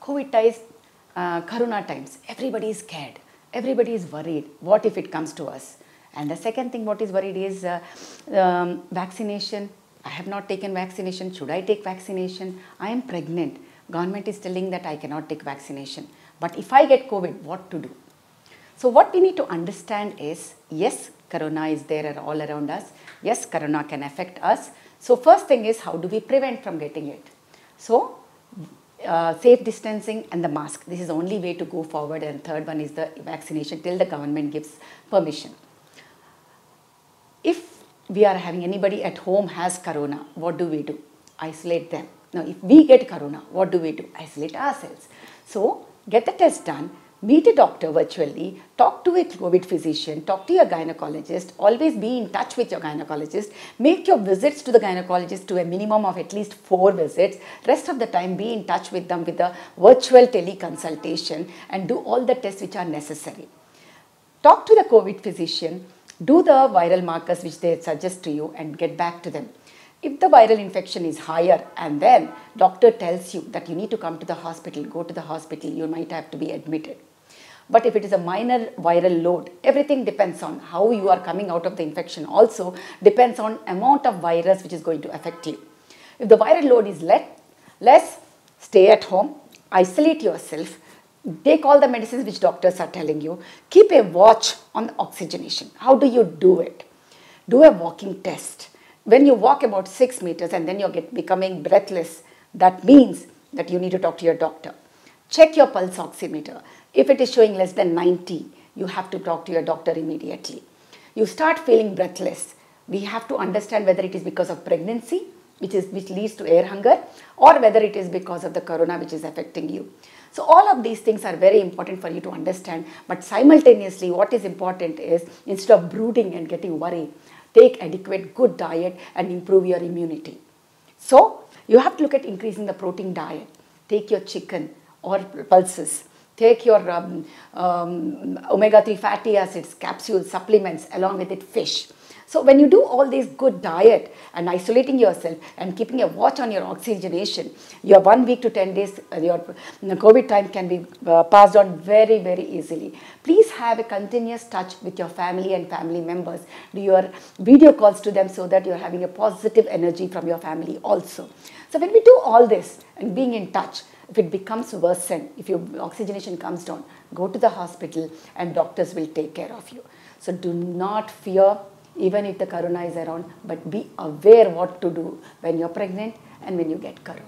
COVID times, Corona times, everybody is scared. Everybody is worried. What if it comes to us? And the second thing what is worried is vaccination. I have not taken vaccination. Should I take vaccination? I am pregnant. Government is telling that I cannot take vaccination. But if I get COVID, what to do? So what we need to understand is, yes, Corona is there all around us. Yes, Corona can affect us. So first thing is, how do we prevent from getting it? So safe distancing and the mask. This is the only way to go forward. And third one is the vaccination till the government gives permission. If we are having anybody at home has Corona, what do we do? Isolate them. Now, if we get Corona, what do we do? Isolate ourselves. So get the test done. Meet a doctor virtually, talk to a COVID physician, talk to your gynecologist, always be in touch with your gynecologist, make your visits to the gynecologist to a minimum of at least 4 visits, rest of the time be in touch with them with a virtual teleconsultation and do all the tests which are necessary. Talk to the COVID physician, do the viral markers which they suggest to you and get back to them. If the viral infection is higher and then doctor tells you that you need to come to the hospital, go to the hospital, you might have to be admitted. But if it is a minor viral load, everything depends on how you are coming out of the infection. Also depends on amount of virus which is going to affect you. If the viral load is less, stay at home, isolate yourself, take all the medicines which doctors are telling you, keep a watch on the oxygenation. How do you do it? Do a walking test. When you walk about 6 meters and then you're becoming breathless, that means that you need to talk to your doctor. Check your pulse oximeter. If it is showing less than 90, you have to talk to your doctor immediately. You start feeling breathless. We have to understand whether it is because of pregnancy, which leads to air hunger, or whether it is because of the Corona which is affecting you. So all of these things are very important for you to understand. But simultaneously, what is important is, instead of brooding and getting worried, take adequate good diet and improve your immunity. So you have to look at increasing the protein diet. Take your chicken or pulses. Take your omega-3 fatty acids, capsules, supplements, along with it fish. So when you do all this good diet and isolating yourself and keeping a watch on your oxygenation, your 1 week to 10 days, your COVID time can be passed on very, very easily. Please have a continuous touch with your family and family members. Do your video calls to them so that you're having a positive energy from your family also. So when we do all this and being in touch, if it becomes worsened, if your oxygenation comes down, go to the hospital and doctors will take care of you. So do not fear even if the Corona is around, but be aware what to do when you're pregnant and when you get Corona.